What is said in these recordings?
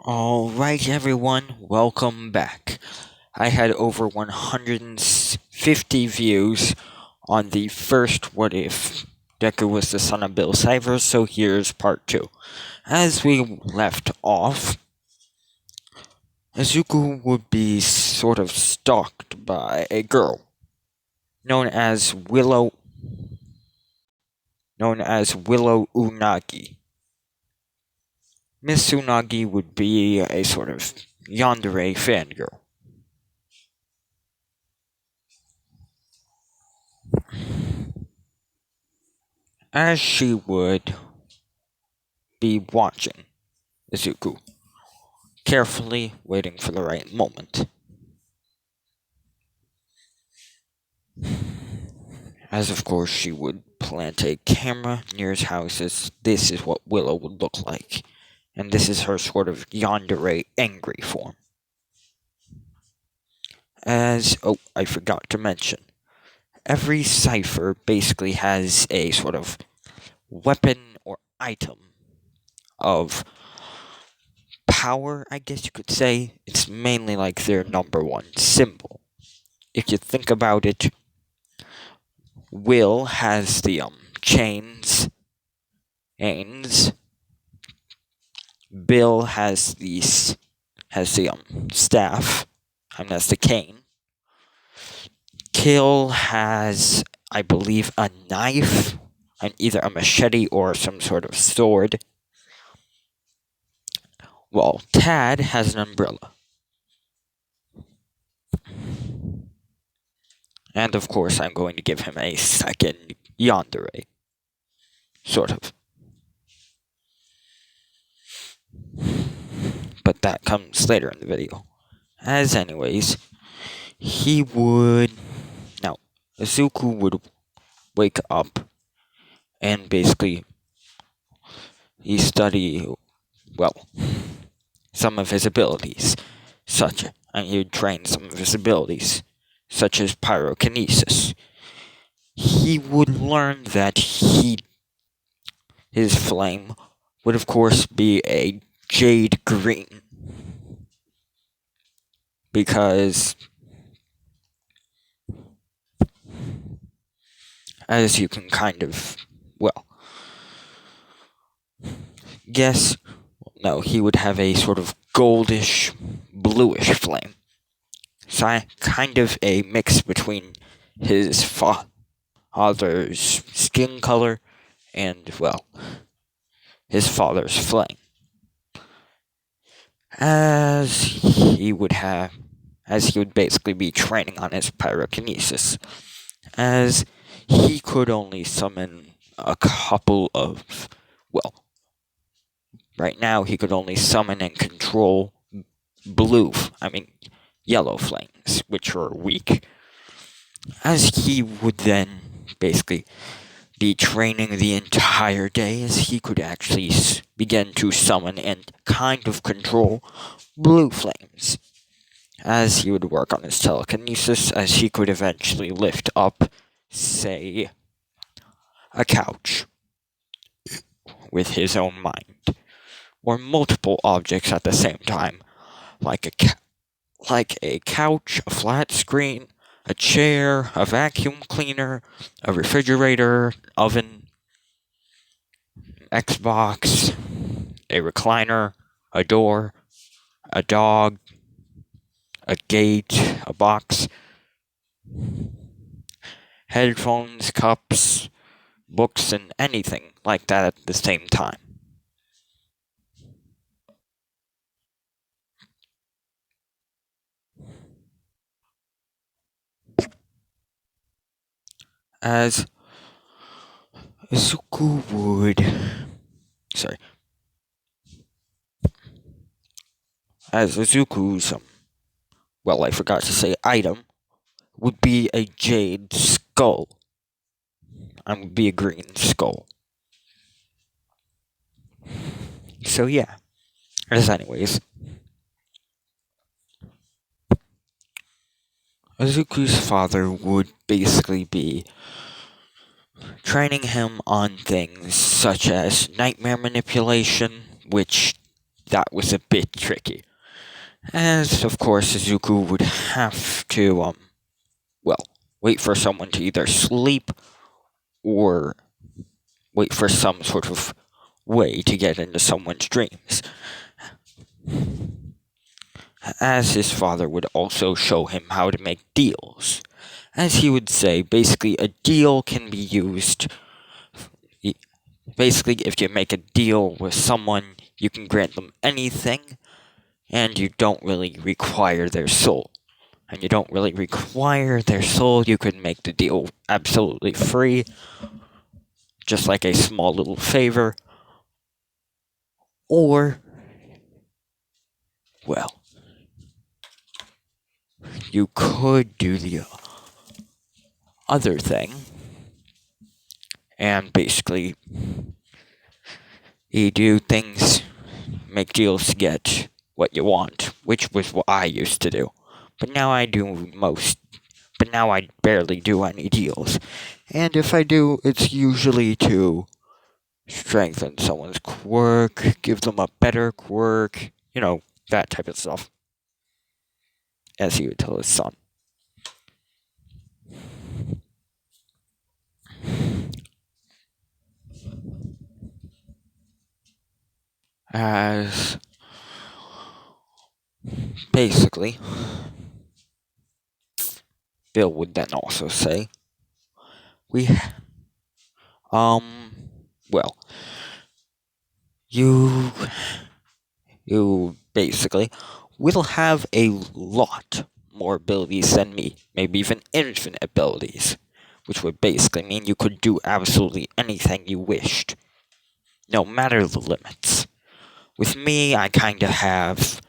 Alright, everyone, welcome back. I had over 150 views on the first What If Deku was the son of Bill Cyphers, so here's part 2. As we left off, Izuku would be sort of stalked by a girl known as Willow Unagi. Miss Unagi would be a sort of yandere fangirl. As she would be watching Izuku, carefully waiting for the right moment. As of course she would plant a camera near his house, as this is what Willow would look like. And this is her sort of yandere angry form. I forgot to mention, every cipher basically has a sort of weapon or item of power, I guess you could say. It's mainly like their number one symbol. If you think about it, Will has the chains. Bill has the staff. That's the cane. Kill has, I believe, a knife, and either a machete or some sort of sword. Well, Tad has an umbrella. And of course, I'm going to give him a second yandere. Sort of. But that comes later in the video. As anyways, Izuku would wake up and basically he study, some of his abilities, and he would train some of his abilities, such as pyrokinesis. He would learn that his flame would of course be a jade green, because as you can kind of, guess, no, he would have a sort of goldish, bluish flame. So kind of a mix between his father's skin color and, his father's flame. As he would basically be training on his pyrokinesis, as he could only summon a couple of, right now he could only summon and control yellow flames, which are weak. As he would then basically be training the entire day, as he could actually begin to summon and kind of control blue flames. As he would work on his telekinesis, as he could eventually lift up, say, a couch with his own mind, or multiple objects at the same time, like a couch, a flat screen, a chair, a vacuum cleaner, a refrigerator, oven, Xbox, a recliner, a door, a dog, a gate, a box, headphones, cups, books, and anything like that at the same time. As Izuku would... Sorry. As Izuku's, I forgot to say item, would be a jade skull. Would be a green skull. So yeah. As anyways, Izuku's father would basically be training him on things such as nightmare manipulation, which that was a bit tricky. As, of course, Izuku would have to, wait for someone to either sleep or wait for some sort of way to get into someone's dreams. As his father would also show him how to make deals. As he would say, basically, a deal can be used. Basically, if you make a deal with someone, you can grant them anything, and you don't really require their soul. And you don't really require their soul, you could make the deal absolutely free, just like a small little favor. Or, well, you could do the other thing, and basically, you do things, make deals to get what you want, which was what I used to do. But now I barely do any deals. And if I do, it's usually to strengthen someone's quirk, give them a better quirk, that type of stuff. As he would tell his son. As basically, Bill would then also say, you basically will have a lot more abilities than me, maybe even infinite abilities, which would basically mean you could do absolutely anything you wished, no matter the limits. With me, I kinda have,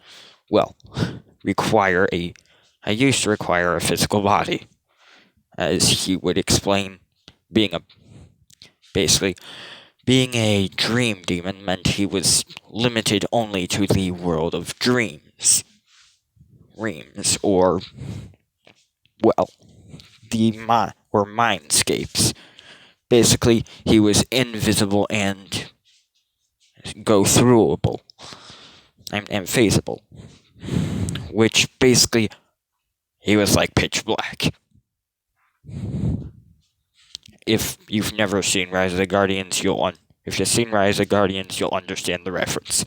I used to require a physical body, as he would explain. Being a dream demon meant he was limited only to the world of dreams. Or mindscapes. Basically, he was invisible and go-throughable. And phaseable. Which basically, he was like pitch black. If you've never seen Rise of the Guardians, if you've seen Rise of the Guardians, you'll understand the reference.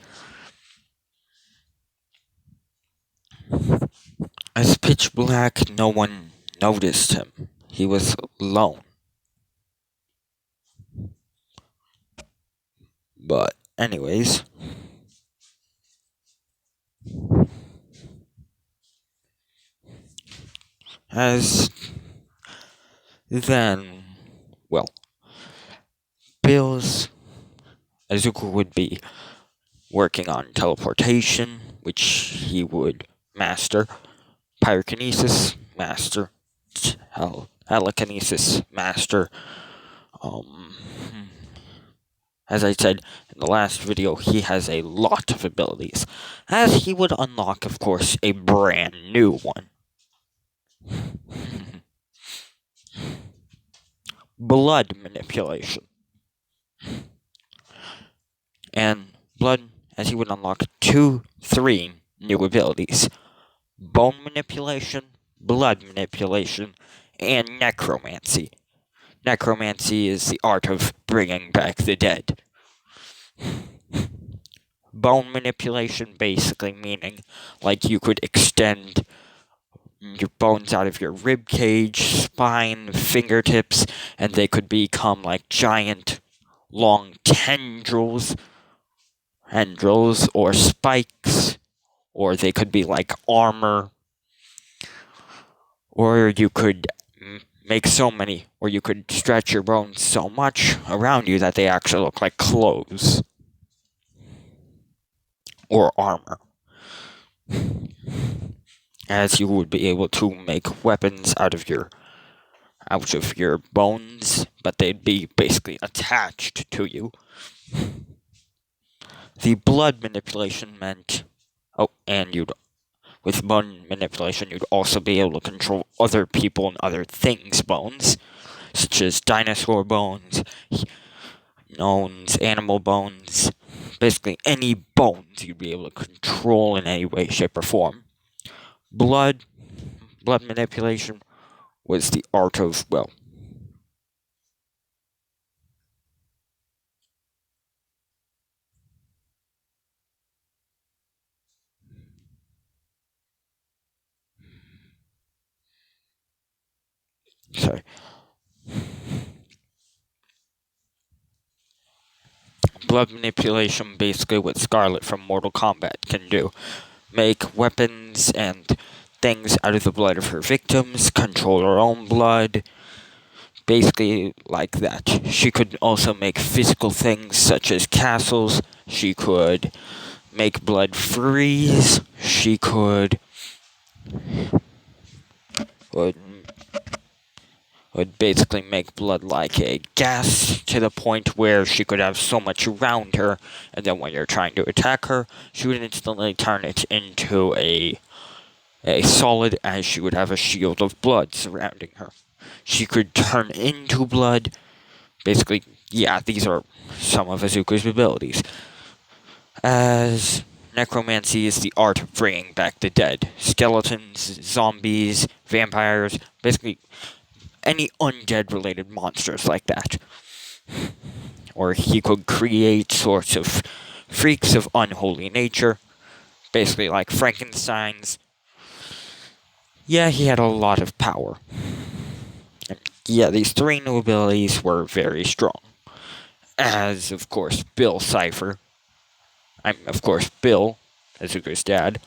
As pitch black, no one noticed him. He was alone. But anyways, as then, Izuku would be working on teleportation, which he would master, pyrokinesis, master, telekinesis, master. As I said in the last video, he has a lot of abilities, as he would unlock, of course, a brand new one. Blood manipulation. And as he would unlock 3 new abilities. Bone manipulation, blood manipulation, and necromancy. Necromancy is the art of bringing back the dead. Bone manipulation basically meaning like you could extend your bones out of your rib cage, spine, fingertips, and they could become like giant long tendrils or spikes, or they could be like armor, or you could you could stretch your bones so much around you that they actually look like clothes or armor. As you would be able to make weapons out of your bones, but they'd be basically attached to you. The blood manipulation meant, with bone manipulation, you'd also be able to control other people and other things' bones, such as dinosaur bones, animal bones, basically any bones you'd be able to control in any way, shape, or form. Blood manipulation was the art of, well, sorry. Blood manipulation, basically what Scarlet from Mortal Kombat can do. Make weapons and things out of the blood of her victims, control her own blood, basically like that. She could also make physical things such as castles. She could make blood freeze. She would would basically make blood like a gas to the point where she could have so much around her, and then when you're trying to attack her, she would instantly turn it into a solid, as she would have a shield of blood surrounding her. She could turn into blood. Basically, yeah, these are some of Izuku's abilities. As necromancy is the art of bringing back the dead. Skeletons, zombies, vampires, basically any undead-related monsters like that. Or he could create sorts of freaks of unholy nature, basically like Frankenstein's. Yeah, he had a lot of power. And yeah, these three new abilities were very strong. As, of course, Bill, Izuku's dad,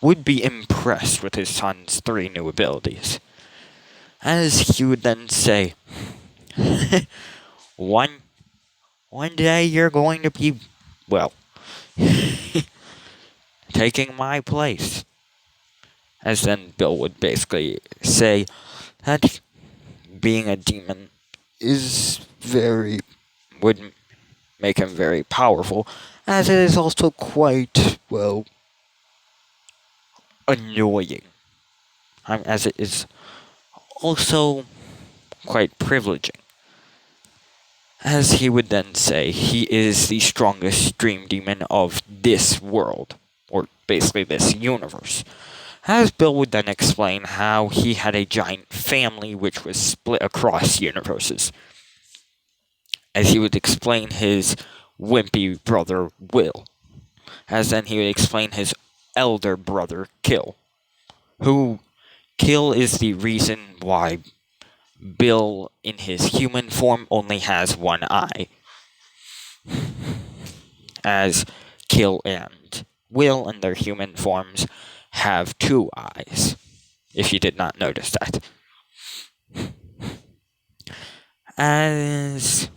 would be impressed with his son's three new abilities. As he would then say, one day you're going to be, well, taking my place. As then Bill would basically say that being a demon would make him very powerful, as it is also quite, well, annoying. As it is also quite privileging. As he would then say, he is the strongest dream demon of this world, or basically this universe. As Bill would then explain how he had a giant family which was split across universes. As he would explain his wimpy brother, Will. As then he would explain his elder brother, Kill. Kill is the reason why Bill, in his human form, only has one eye. As Kill and Will, in their human forms, have two eyes, if you did not notice that. As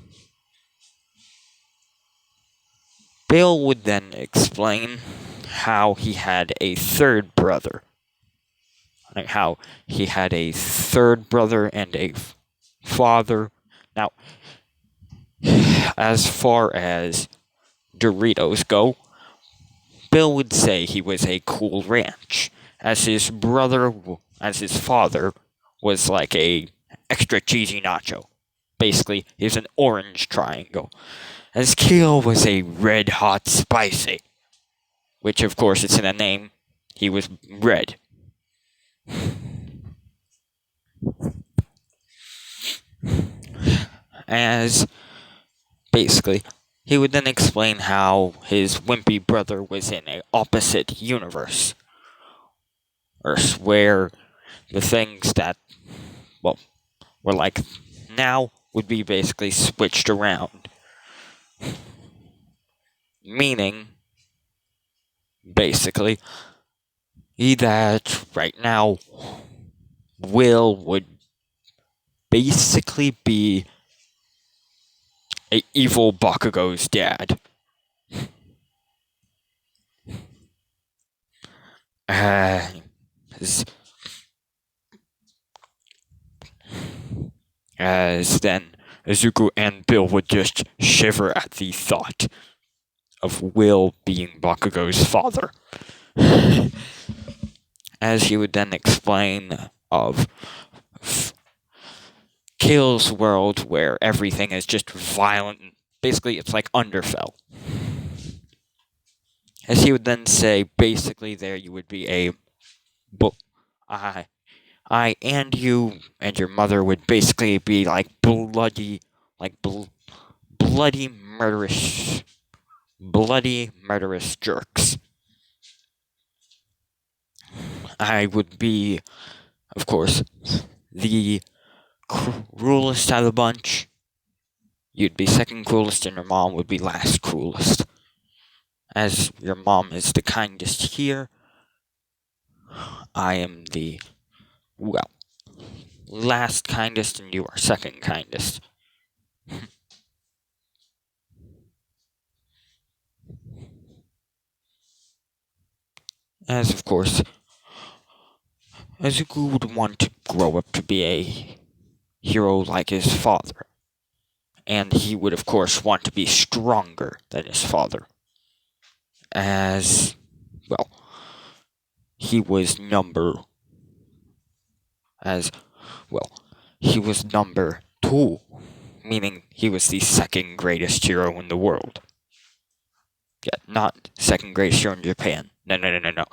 Bill would then explain how he had a third brother. How he had a third brother and a father. Now, as far as Doritos go, Bill would say he was a Cool Ranch, as his father was like a extra cheesy nacho. Basically, he was an orange triangle, as Keel was a red hot spicy, which of course it's in the name, he was red. As basically, he would then explain how his wimpy brother was in an opposite universe, where the things that, well, were like now would be basically switched around. Meaning, basically, that right now, Will would basically be a evil Bakugo's dad. As then Izuku and Bill would just shiver at the thought of Will being Bakugo's father. As he would then explain of Kill's world, where everything is just violent. Basically, it's like Underfell. As he would then say, basically, there you would be a book. I and you and your mother would basically be like like bloody murderous jerks. I would be, of course, the cruelest out of the bunch. You'd be second cruelest, and your mom would be last cruelest. As your mom is the kindest here, I am the, well, last kindest, and you are second kindest. As, of course, Izuku would want to grow up to be a hero like his father. And he would, of course, want to be stronger than his father. As, well, he was number. As, well, he was number 2, meaning he was the second greatest hero in the world. Yeah, not second greatest hero in Japan. No.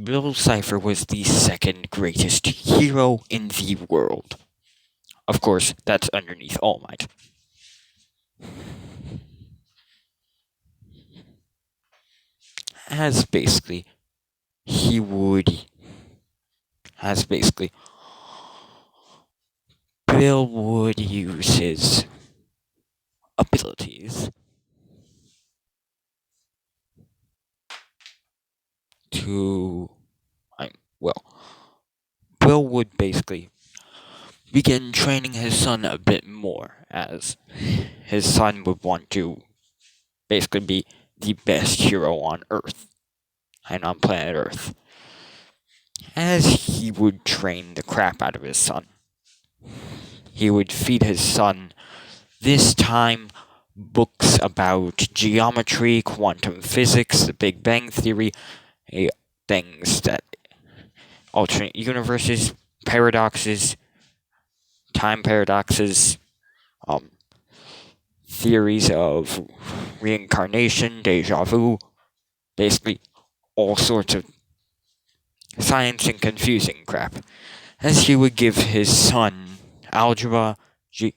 Bill Cipher was the second greatest hero in the world. Of course, that's underneath All Might. As basically, Bill would use his abilities to, Bill would basically begin training his son a bit more, as his son would want to basically be the best hero on Earth, and on planet Earth. As he would train the crap out of his son, he would feed his son, this time, books about geometry, quantum physics, the Big Bang Theory, things that alternate universes, paradoxes, time paradoxes, theories of reincarnation, deja vu, basically all sorts of science and confusing crap. As he would give his son algebra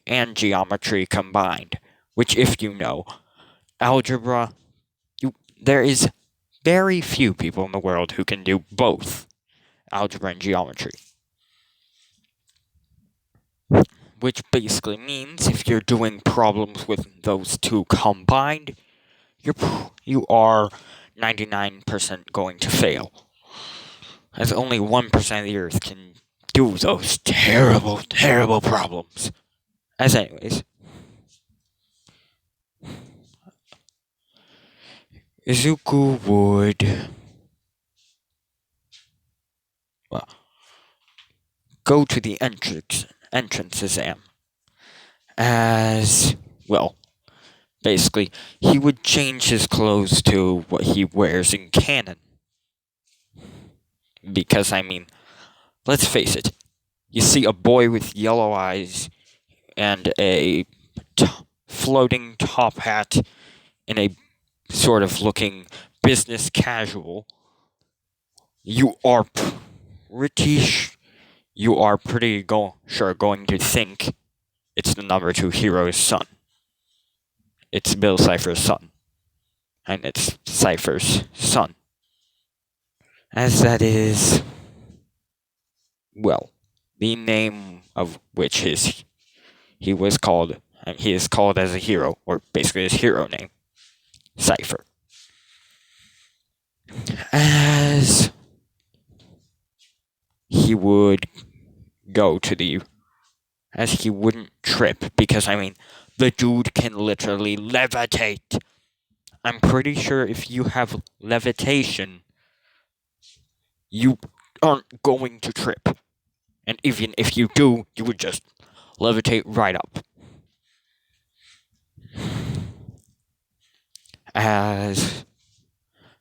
and geometry combined, which, if you know, algebra, there is very few people in the world who can do both algebra and geometry. Which basically means if you're doing problems with those two combined, you are 99% going to fail. As only 1% of the Earth can do those terrible, terrible problems. As anyways, Izuku would, go to the entrance exam. As, basically, he would change his clothes to what he wears in canon. Because, let's face it, you see a boy with yellow eyes and a floating top hat in a sort of looking business casual, you are pretty sure going to think it's the number 2 hero's son. It's Bill Cipher's son. And it's Cipher's son. As that is, the name of which he is called as a hero, or basically his hero name, Cypher. As he would go to as he wouldn't trip, because the dude can literally levitate. I'm pretty sure if you have levitation, you aren't going to trip. And even if you do, you would just levitate right up.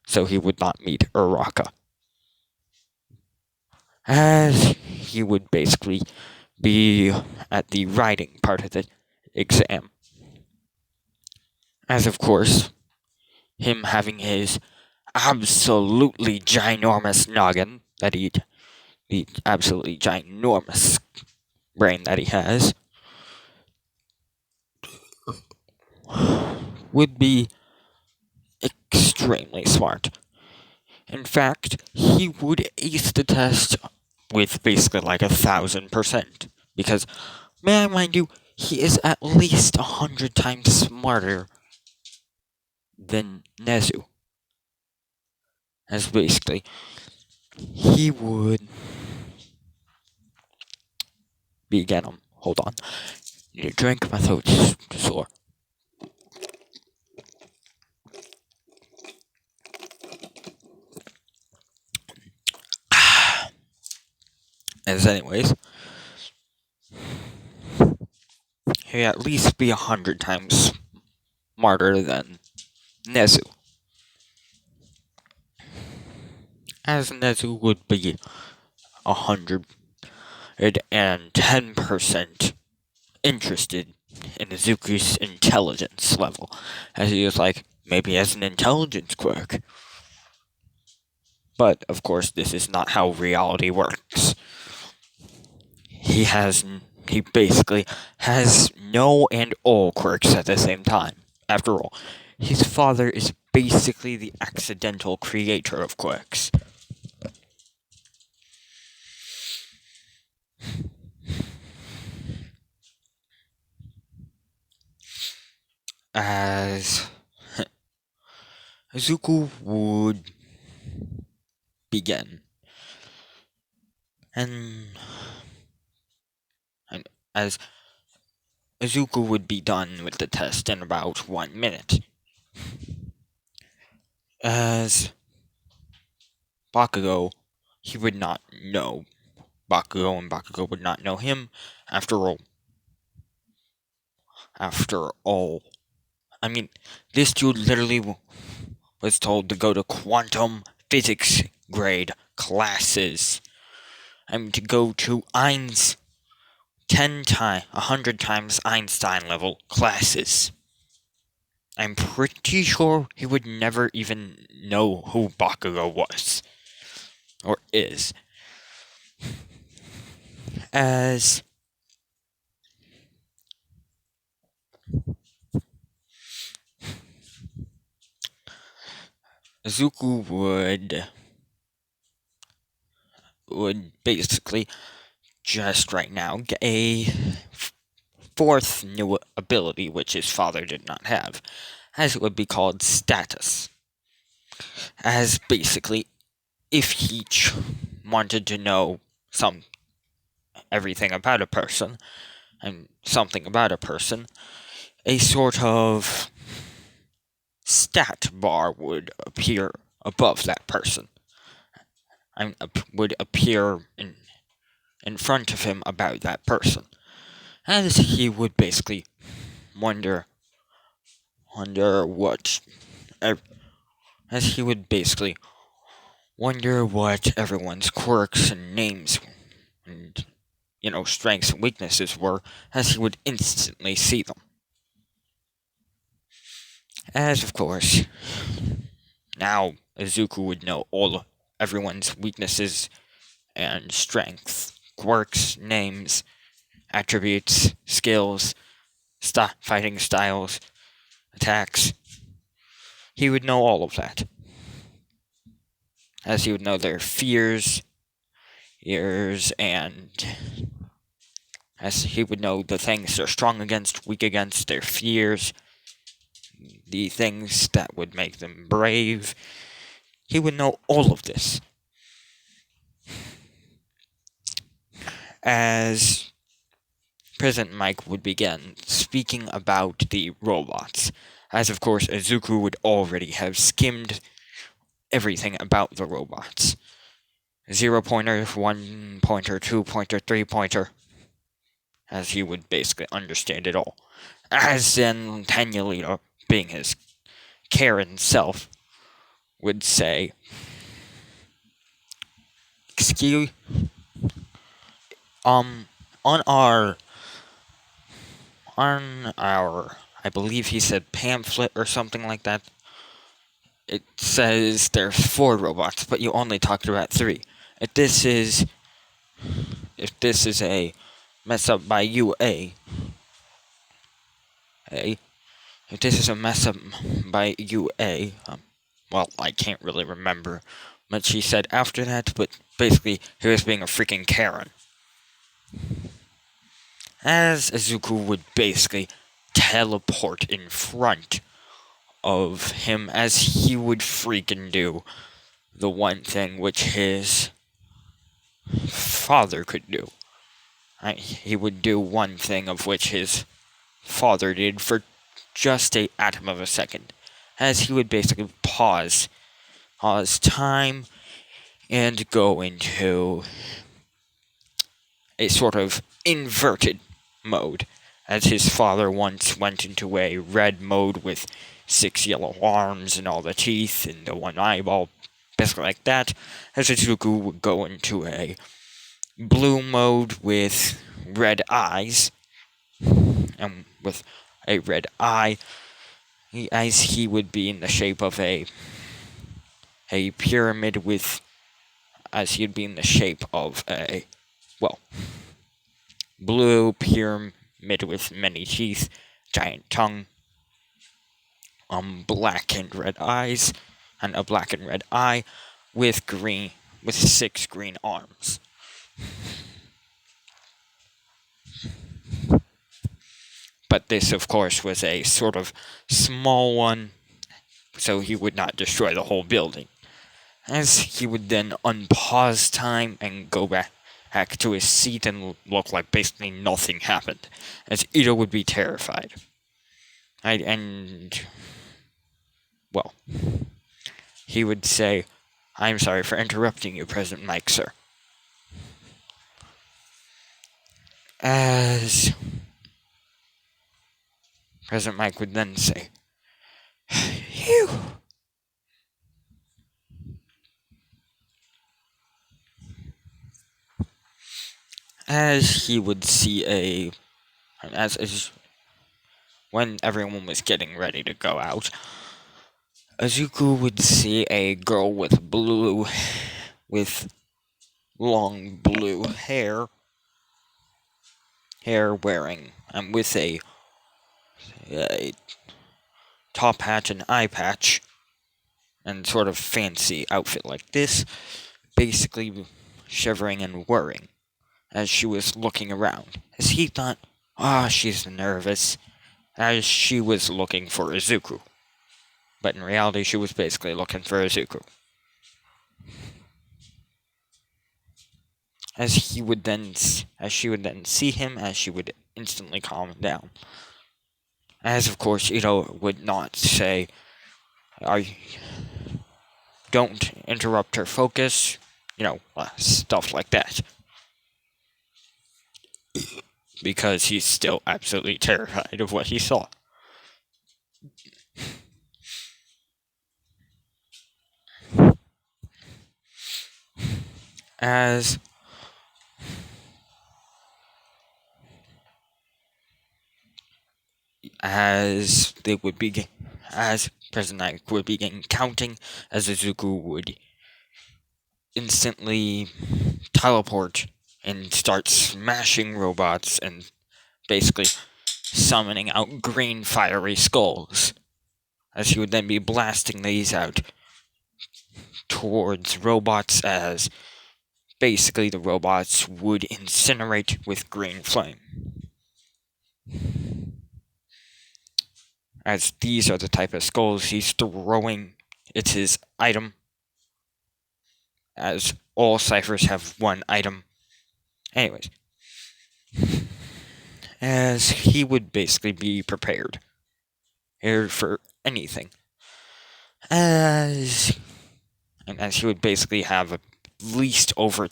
So he would not meet Uraka. As he would basically be at the writing part of the exam. As, of course, him having his absolutely ginormous noggin that the absolutely ginormous brain that he has, would be extremely smart. In fact, he would ace the test with basically like 1,000%. Because, may I mind you, he is at least 100 times smarter than Nezu. As basically, he would begin him. Hold on. Need a drink, my throat's sore. As anyways, he'd at least be 100 times smarter than Nezu. As Nezu would be 110% interested in Izuku's intelligence level, as he was like, maybe he has an intelligence quirk. But, of course, this is not how reality works. He basically has no and all quirks at the same time. After all, his father is basically the accidental creator of quirks. As Izuku would begin, and as Izuku would be done with the test in about 1 minute. As Bakugo, he would not know Bakugo, and Bakugo would not know him. After all, I mean, this dude literally was told to go to quantum physics grade classes. I mean, to go to 100 times Einstein level classes. I'm pretty sure he would never even know who Bakugo was. Or is. As Izuku would basically just right now get a fourth new ability which his father did not have, as it would be called status. As basically, if he wanted to know everything about a person, and something about a person, a sort of stat bar would appear above that person. And would appear in front of him about that person. As he would basically wonder what as he would basically wonder what everyone's quirks and names and strengths and weaknesses were, as he would instantly see them. As of course, now Izuku would know everyone's weaknesses and strengths, quirks, names, attributes, skills, fighting styles, attacks. He would know all of that. As he would know their fears, and as he would know the things they're strong against, weak against, their fears, the things that would make them brave. He would know all of this. As President Mike would begin speaking about the robots, as of course Izuku would already have skimmed everything about the robots. 0-pointer, 1-pointer, 2-pointer, 3-pointer, as he would basically understand it all. As then Tanyalita, being his Karen self, would say, excuse, on our, I believe he said pamphlet or something like that, it says there's 4 robots, but you only talked about 3. If this is if this is a mess up by UA, if this is a mess up by UA, well, I can't really remember what she said after that, but basically, he was being a freaking Karen. As Izuku would basically teleport in front of him, as he would freaking do the one thing which his father could do. He would do one thing of which his father did for just a atom of a second, as he would basically pause time and go into a sort of inverted mode, as his father once went into a red mode with 6 yellow arms and all the teeth and the one eyeball, basically like that, as Izuku would go into a blue mode with red eyes, and with a red eye, as he would be in the shape of a pyramid with, as he'd be in the shape of a, well, blue pyramid with many teeth, giant tongue, black and red eyes, and a black and red eye with 6 green arms. But this, of course, was a sort of small one, so he would not destroy the whole building. As he would then unpause time and go back to his seat and look like basically nothing happened, as Ito would be terrified. Well, he would say, "I'm sorry for interrupting you, President Mike, sir." As President Mike would then say, "Phew." As he would see when everyone was getting ready to go out, Izuku would see a girl with long blue hair wearing, and with a top hat and eye patch, and sort of fancy outfit like this, basically shivering and worrying as she was looking around, as he thought, she's nervous, as she was looking for Izuku. But in reality, she was basically looking for Izuku. As she would then see him, as she would instantly calm down. As of course, Ito would not say, don't interrupt her focus, stuff like that. Because he's still absolutely terrified of what he saw. As they would begin, as President Ike would begin counting, as Izuku would instantly teleport and start smashing robots and basically summoning out green fiery skulls, as he would then be blasting these out towards robots, as basically the robots would incinerate with green flame. As these are the type of skulls he's throwing. It's his item, as all cyphers have one item. Anyways, as he would basically be prepared for anything. As he would basically have at least over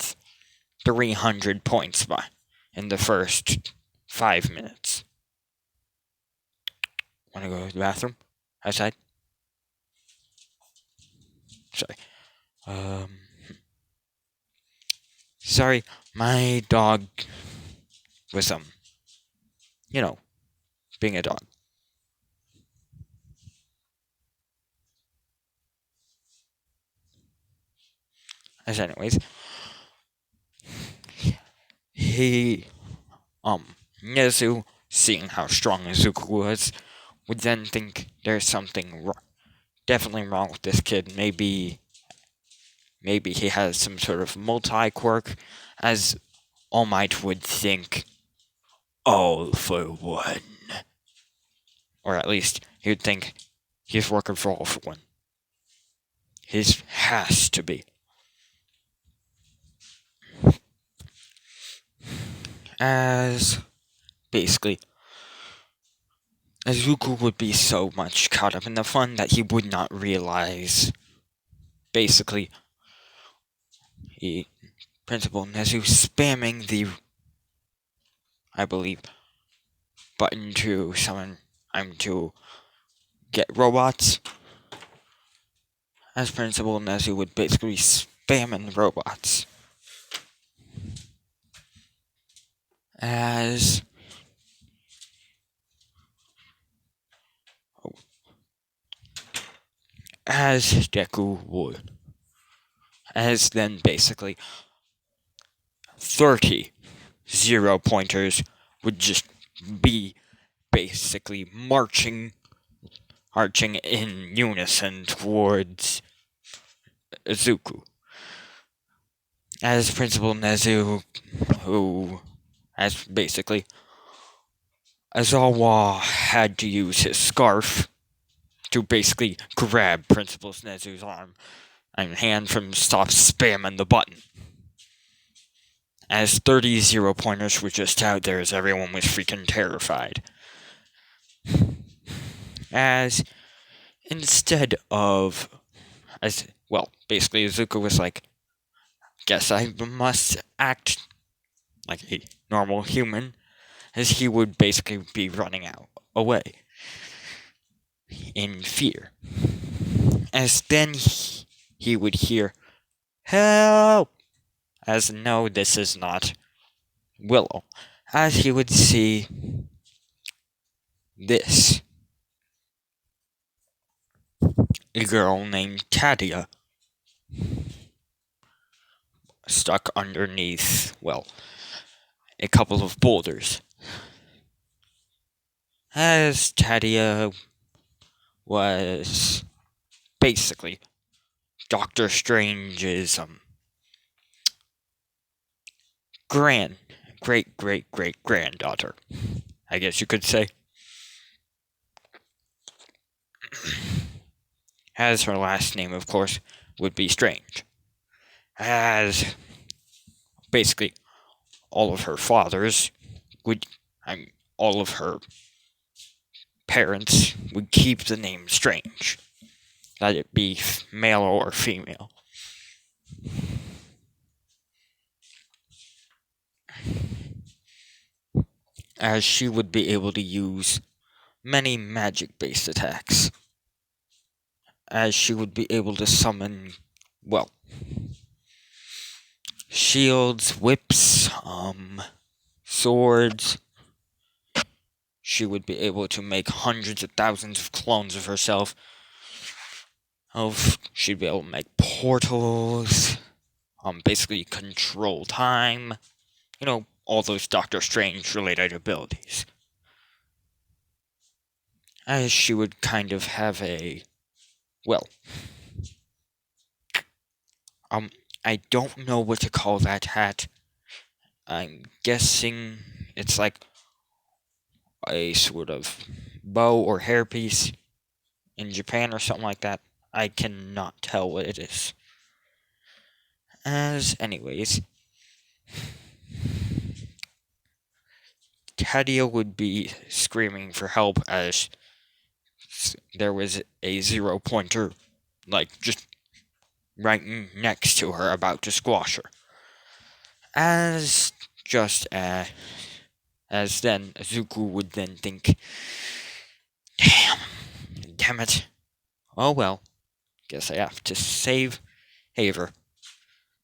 300 points in the first 5 minutes. Want to go to the bathroom? Outside? Sorry. Sorry, my dog was, being a dog. As anyways, he, Nezu, seeing how strong Izuku was, would then think there's something definitely wrong with this kid. Maybe he has some sort of multi-quirk, as All Might would think, all for one. Or at least, he would think he's working for all for one. His has to be. As, basically, Izuku would be so much caught up in the fun that he would not realize, basically, Principal Nezu spamming the, I believe, button to summon, to get robots. As Principal Nezu would basically spamming robots. As Deku would. As then basically 30 0-pointers would just be basically marching in unison towards Izuku. As Principal Nezu, who, as basically, Azawa had to use his scarf to basically grab Principal Nezu's arm and hand from stop spamming the button. As 30 0-pointers were just out there as everyone was freaking terrified. As instead of, basically Izuku was like, guess I must act like a normal human, as he would basically be running away in fear. As then he would hear, help! As no, this is not Willow. As he would see this. A girl named Tadia stuck underneath, a couple of boulders. As Tadia was basically Doctor Strange's great granddaughter, I guess you could say. As her last name, of course, would be Strange. As basically all of her fathers all of her parents would keep the name Strange, let it be male or female. As she would be able to use many magic-based attacks. As she would be able to summon, shields, whips, swords. She would be able to make hundreds of thousands of clones of herself. She'd be able to make portals, basically control time. All those Doctor Strange related abilities. As she would kind of have I don't know what to call that hat. I'm guessing it's like a sort of bow or hairpiece in Japan or something like that. I cannot tell what it is. As anyways, Tadia would be screaming for help as there was a 0-pointer, just right next to her, about to squash her. As then Izuku would then think, damn it. Oh well, guess I have to save Haver.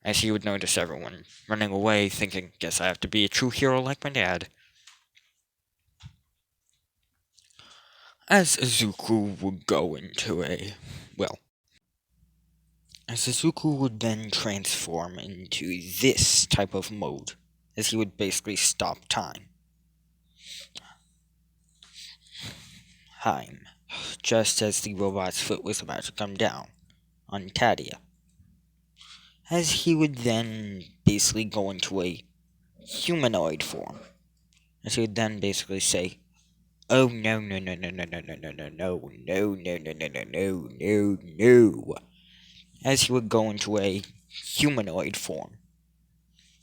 As he would notice everyone running away, thinking, guess I have to be a true hero like my dad. As Izuku would go into As Suzuku would then transform into this type of mode, as he would basically stop time. Time, just as the robot's foot was about to come down on Tadia. As he would then basically go into a humanoid form. As he would then basically say, "Oh no no no no no no no no no no no no no no no no no no," as he would go into a humanoid form.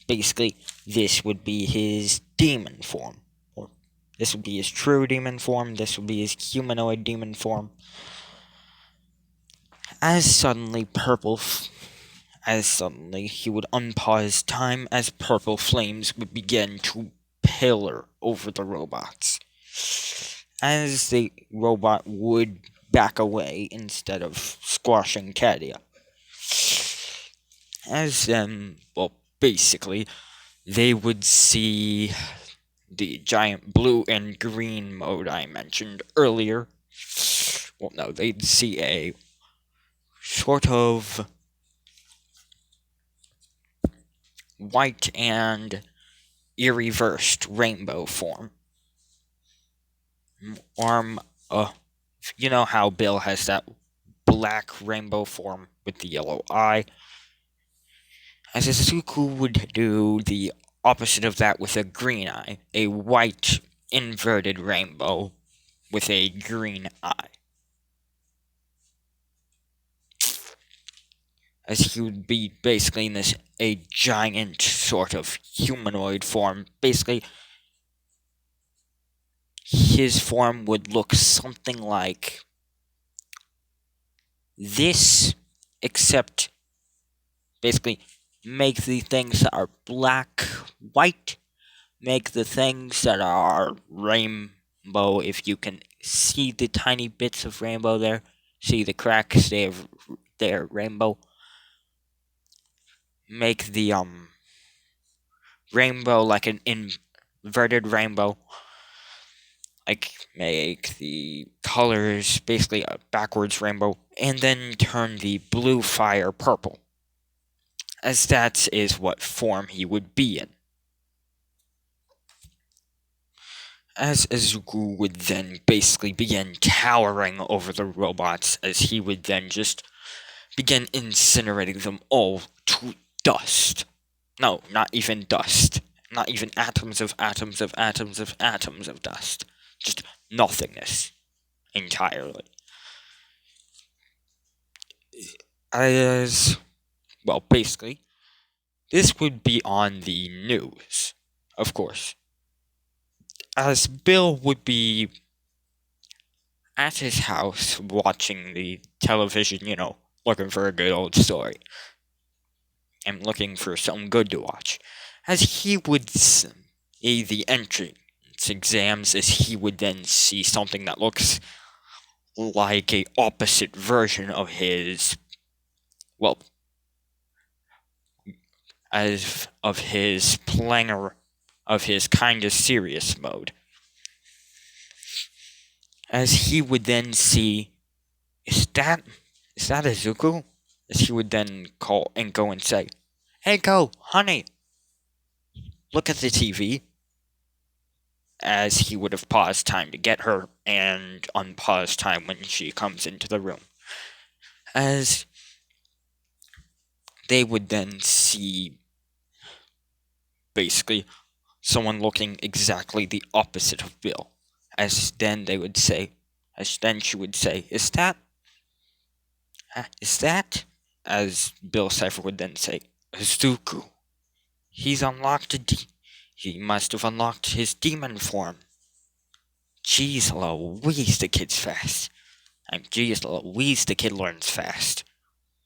Basically, this would be his demon form. Or this would be his true demon form, this would be his humanoid demon form. As suddenly he would unpause time as purple flames would begin to pillar over the robots. As the robot would back away instead of squashing Kadia. Basically, they would see the giant blue and green mode I mentioned earlier. Well, no, they'd see a sort of white and irreversed rainbow form. You know how Bill has that black rainbow form with the yellow eye? As Asuku would do the opposite of that with a green eye, a white inverted rainbow with a green eye. As he would be basically in a giant sort of humanoid form. Basically, his form would look something like this, except basically make the things that are black white, make the things that are rainbow, if you can see the tiny bits of rainbow there, see the cracks, they're rainbow. Make the rainbow like an inverted rainbow. Like, make the colors basically a backwards rainbow, and then turn the blue fire purple, as that is what form he would be in. As Izuku would then basically begin towering over the robots, as he would then just begin incinerating them all to dust. No, not even dust. Not even atoms of atoms of atoms of atoms of dust. Just nothingness. Entirely. Basically, this would be on the news, of course. As Bill would be at his house watching the television, looking for a good old story. And looking for something good to watch. As he would see the entrance exams, as he would then see something that looks like a opposite version of his, of his planar, of his kinda serious mode. As he would then see, is that Izuku? As he would then call and go and say, "Hey, go, honey, look at the TV." As he would have paused time to get her and unpaused time when she comes into the room. As they would then see basically someone looking exactly the opposite of Bill. As then she would say, is that? As Bill Cipher would then say, Izuku. He must have unlocked his demon form. Jeez Louise, the kid's fast. Jeez Louise, the kid learns fast.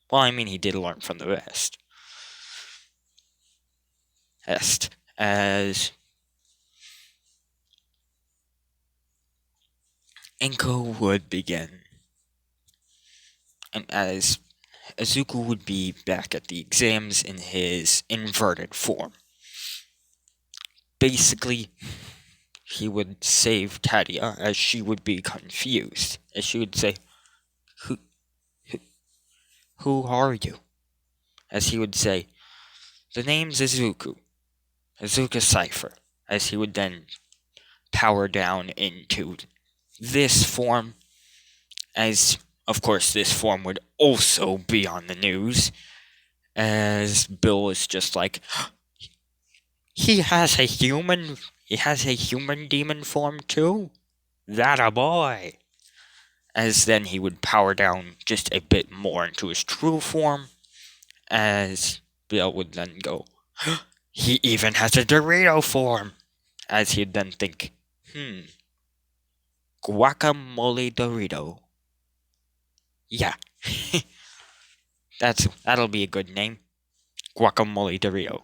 Well, I mean, he did learn from the best. As Enko would begin, and as Izuku would be back at the exams in his inverted form. Basically, he would save Tadia, as she would be confused, as she would say, Who are you? as he would say, "The name's Izuku Cipher," as he would then power down into this form, as of course this form would also be on the news, as Bill is just like, he has a human demon form too? That a boy. As then he would power down just a bit more into his true form, as Bill would then go, he even has a Dorito form, as he'd then think, guacamole Dorito. Yeah, that'll be a good name, guacamole Dorito.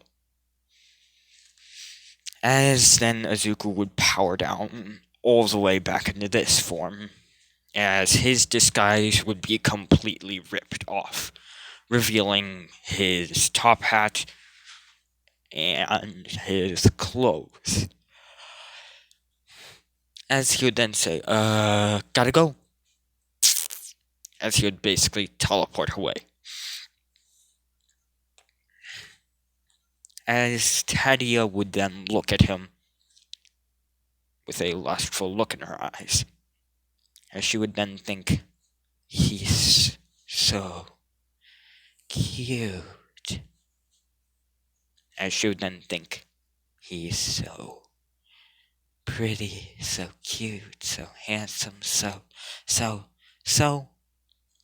As then Izuku would power down all the way back into this form, as his disguise would be completely ripped off, revealing his top hat and his clothes. As he would then say, gotta go. As he would basically teleport away. As Tadia would then look at him with a lustful look in her eyes. As she would then think, he's so cute. As she would then think, he's so pretty, so cute, so handsome, so.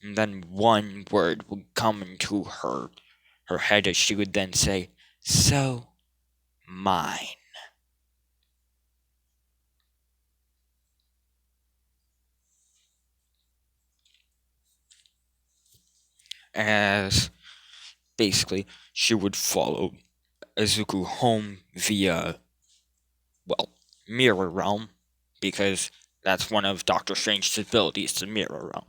And then one word would come into her head as she would then say, so mine. As basically she would follow Izuku home via, well, Mirror Realm, because that's one of Doctor Strange's abilities, the Mirror Realm.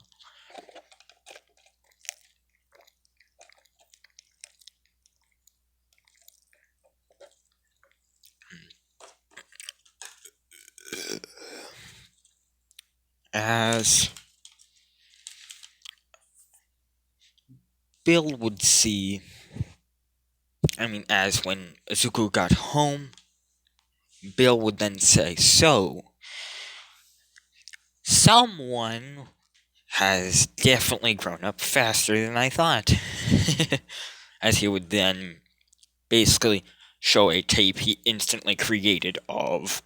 As Bill would see, as when Izuku got home, Bill would then say, so, someone has definitely grown up faster than I thought. As he would then basically show a tape he instantly created of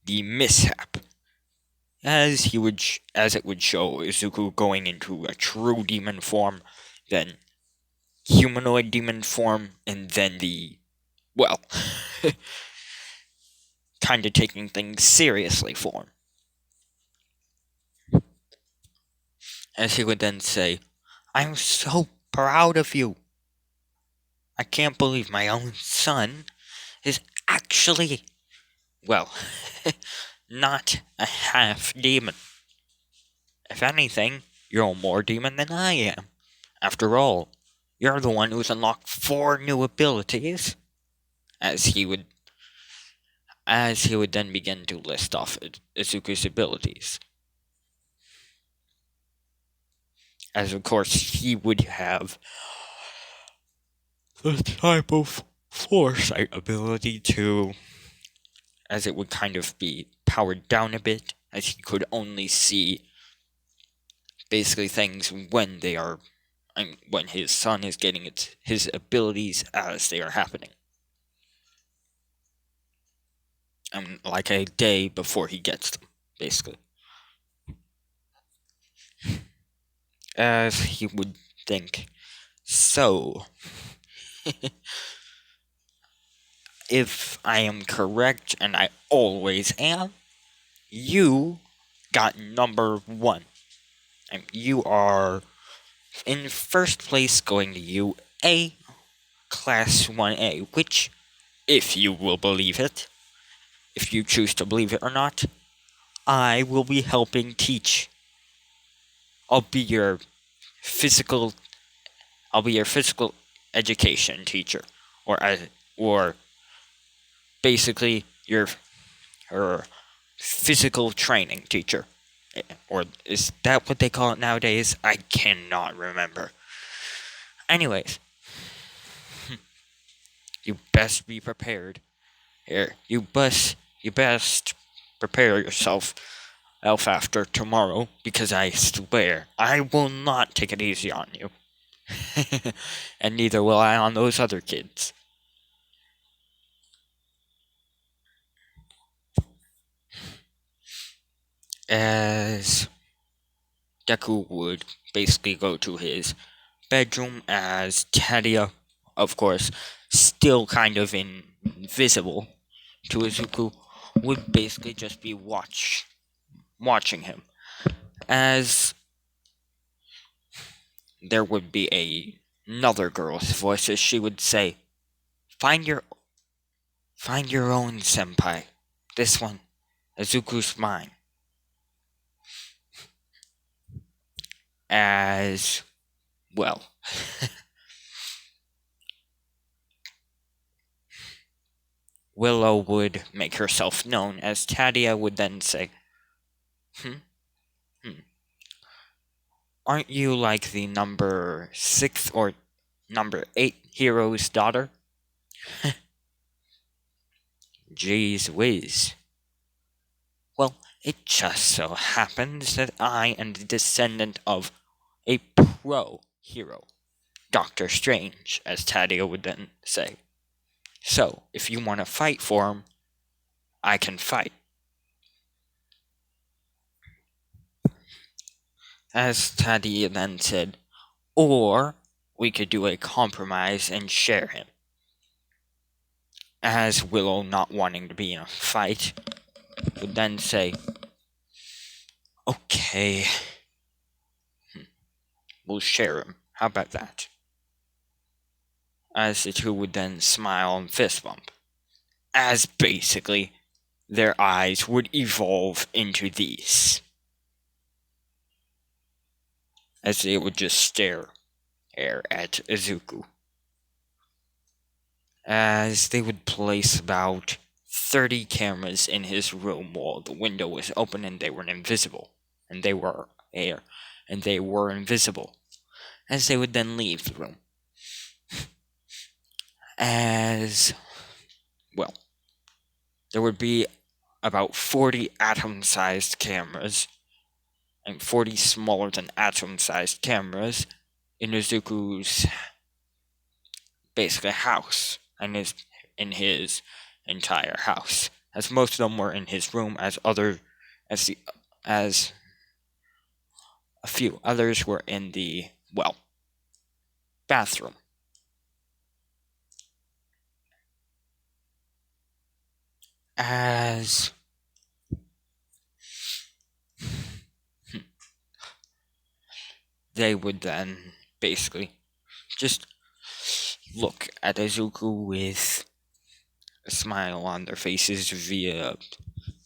the mishap. As it would show Izuku going into a true demon form, then humanoid demon form, and then the, well, kind of taking things seriously form. As he would then say, I'm so proud of you. I can't believe my own son is actually, well, not a half demon. If anything, you're more demon than I am. After all, you're the one who's unlocked 4 new abilities. As he would then begin to list off Izuku's abilities. As of course he would have the type of foresight ability to, as it would kind of be powered down a bit, as he could only see basically things when they are, when his son is getting his abilities as they are happening. Like a day before he gets them, basically. As he would think, so, if I am correct, and I always am, you got number 1. And you are in first place going to UA Class 1A, which, if you will believe it, if you choose to believe it or not, I will be helping teach. I'll be your physical education teacher, or basically your physical training teacher. Or is that what they call it nowadays? I cannot remember. Anyways, You best be prepared. Here, you best prepare yourself elf after tomorrow, because I swear I will not take it easy on you. And neither will I on those other kids. As Deku would basically go to his bedroom, as Tadia, of course, still kind of invisible to Izuku, would basically just be watching him. As there would be another girl's voice as she would say, Find your own senpai. This one, Izuku's mine. As well. Willow would make herself known, as Tadia would then say, Hmm? Hmm. Aren't you like the number 6 or number 8 hero's daughter? Jeez whiz. Well, it just so happens that I am the descendant of a pro hero, Doctor Strange, as Tadia would then say. So, if you want to fight for him, I can fight. As Tadia then said, or we could do a compromise and share him. As Willow, not wanting to be in a fight, would then say, Okay, we'll share him. How about that? As the two would then smile and fist bump. As basically, their eyes would evolve into these. As they would just stare at Izuku. As they would place about 30 cameras in his room while the window was open and they were invisible. And they were invisible. As they would then leave the room. As well, there would be about 40 atom-sized cameras and 40 smaller than atom-sized cameras in Izuku's basically house and in his entire house, as most of them were in his room, as a few others were in the bathroom. As they would then basically just look at Izuku with a smile on their faces via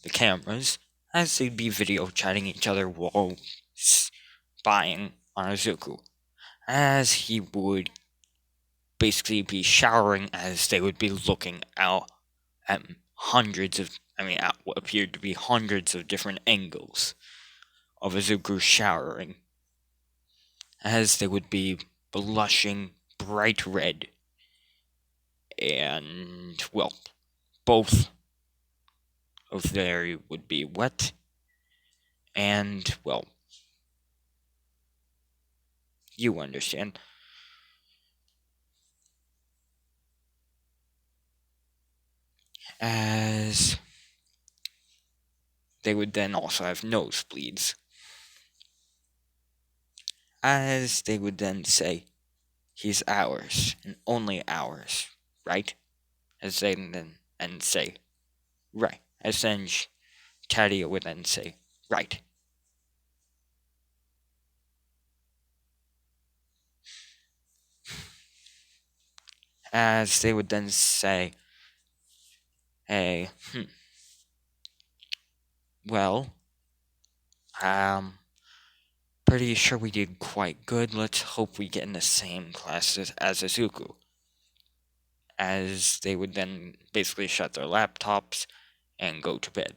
the cameras, as they'd be video chatting each other while spying on Izuku, as he would basically be showering, as they would be looking out at at what appeared to be hundreds of different angles of Izuku showering, as they would be blushing bright red, and, both of their would be wet, and, you understand. As they would then also have nosebleeds. As they would then say, He's ours, and only ours, right? As they then and say, Right. As then Tadia would then say, Right. As they would then say, Hey, well, pretty sure we did quite good. Let's hope we get in the same classes as Izuku. As they would then basically shut their laptops and go to bed.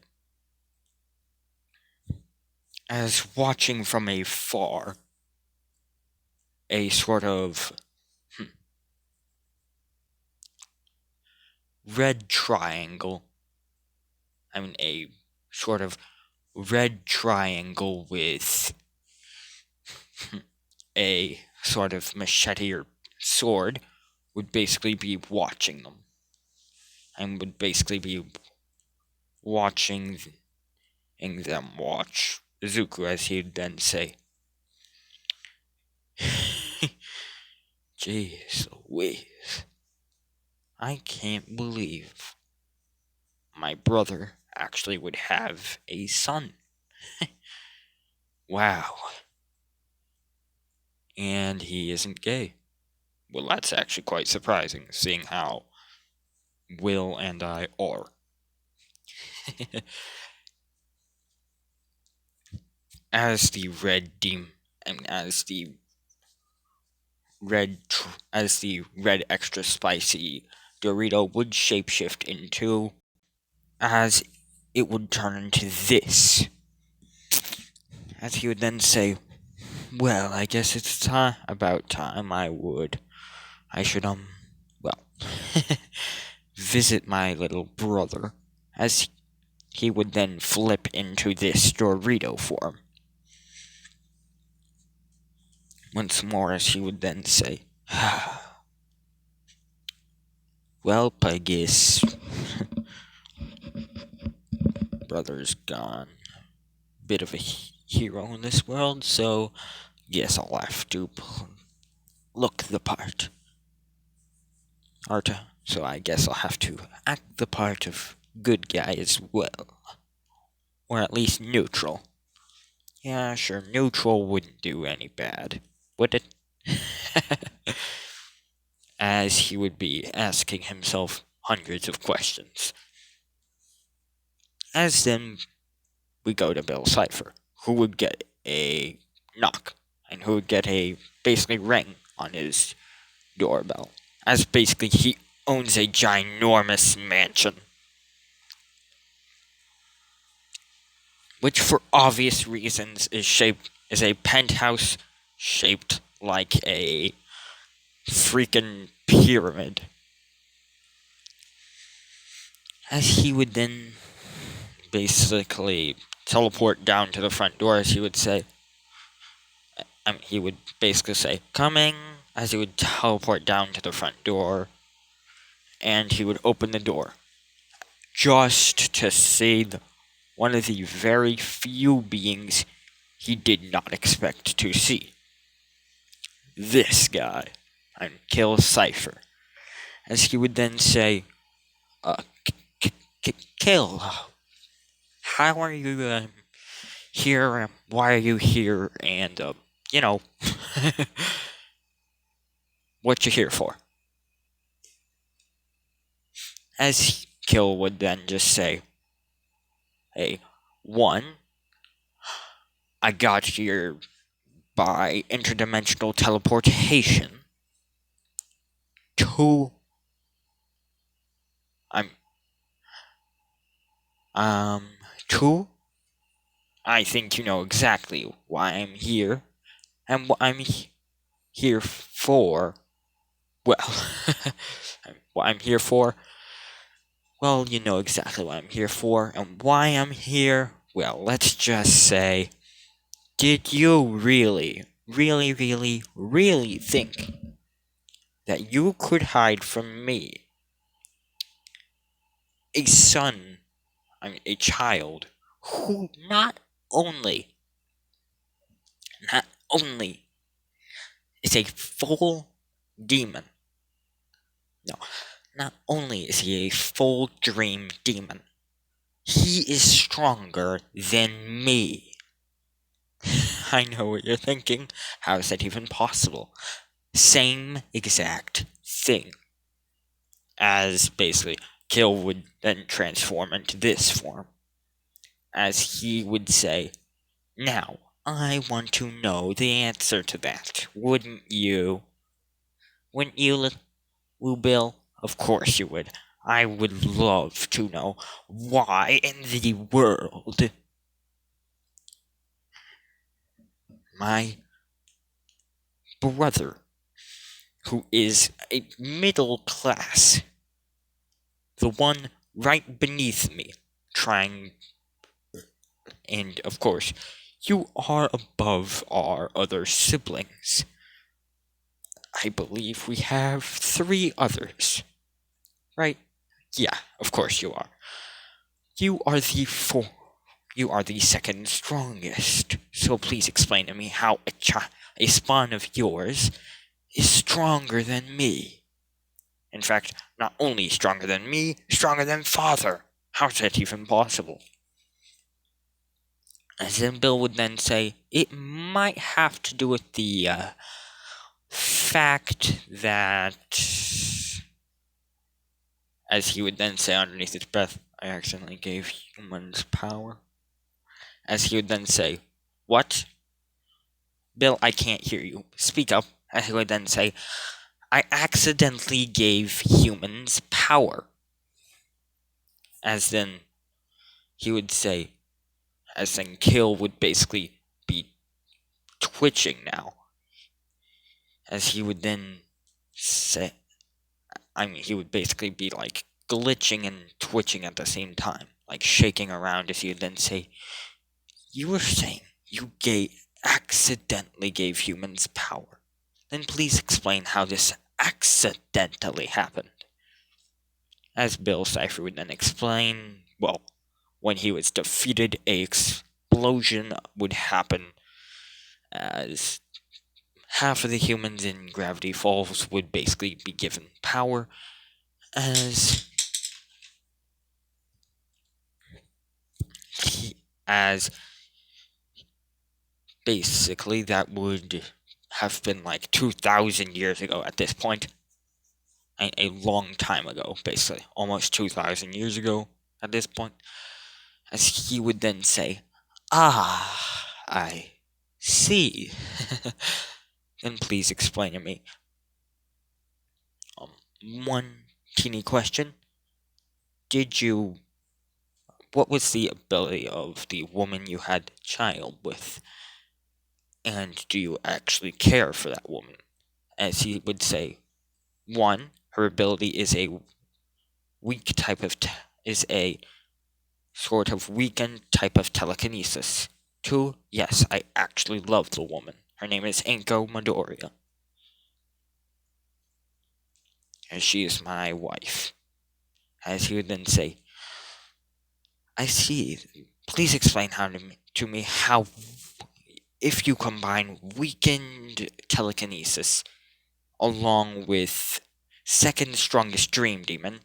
As watching from afar, a sort of red triangle. I mean, a sort of red triangle with a sort of machete or sword would basically be watching them. And would basically be watching them watch Izuku, as he'd then say, "Jeez Louise, I can't believe my brother actually would have a son. Wow. And he isn't gay." Well, that's actually quite surprising, seeing how Will and I are. As the red demon, and as the red extra spicy Dorito would shapeshift into, as it would turn into this. As he would then say, "Well, I guess it's about time I should, well, visit my little brother," as he would then flip into this Dorito form. Once more, as he would then say, "Well, I guess brother's gone. Bit of a hero in this world, so guess I'll have to look the part. So I guess I'll have to act the part of good guy as well. Or at least neutral. Yeah, sure, neutral wouldn't do any bad, would it?" As he would be asking himself hundreds of questions. As then we go to Bill Cipher, who would get a knock, and who would get a basically ring on his doorbell. As basically he owns a ginormous mansion, which for obvious reasons is a penthouse shaped like a freaking pyramid. As he would then basically teleport down to the front door, as he would say, he would basically say, "Coming," as he would teleport down to the front door, and he would open the door, just to see one of the very few beings he did not expect to see. This guy, and kill Cypher, as he would then say, "Kill, how are you here? Why are you here? And, you know, what you here for?" As Kill would then just say, "Hey, one, I got here by interdimensional teleportation. Two, I'm, um, two, I think you know exactly why I'm here, and what I'm here for. Well, what I'm here for. Well, you know exactly what I'm here for, and why I'm here. Well, let's just say, did you really, really, really, really think that you could hide from me, a son, a child, who only, not only is a full demon. No, not only is he a full dream demon, he is stronger than me." I know what you're thinking. How is that even possible? Same exact thing. As basically, Kill would then transform into this form. As he would say, "Now, I want to know the answer to that, wouldn't you? Wouldn't you, Bill? Of course you would. I would love to know why in the world my brother, who is a middle class the one right beneath me, trying. And of course, you are above our other siblings. I believe we have 3 others. Right? Yeah, of course you are. You are the You are the second strongest. So please explain to me how a spawn of yours is stronger than me. In fact, not only stronger than me, stronger than father. How's that even possible? And then Bill would then say, it might have to do with the fact that, as he would then say underneath his breath, I accidentally gave humans power. As he would then say, what? Bill, I can't hear you. Speak up. As he would then say, I accidentally gave humans power. As then he would say, as then Kill would basically be twitching now. As he would then say, he would basically be like glitching and twitching at the same time, like shaking around. As he would then say, you were saying you accidentally gave humans power. Then please explain how this accidentally happened. As Bill Cypher would then explain, well, when he was defeated, a explosion would happen as half of the humans in Gravity Falls would basically be given power, as basically that would have been like 2,000 years ago at this point. A long time ago, basically. Almost 2,000 years ago at this point. As he would then say, I see. Then please explain to me. One teeny question. What was the ability of the woman you had a child with? And do you actually care for that woman? As he would say, 1, her ability is a sort of weakened type of telekinesis. 2, yes, I actually love the woman. Her name is Anko Midoriya. And she is my wife. As he would then say, I see. Please explain to me how, if you combine weakened telekinesis along with second strongest Dream Demon,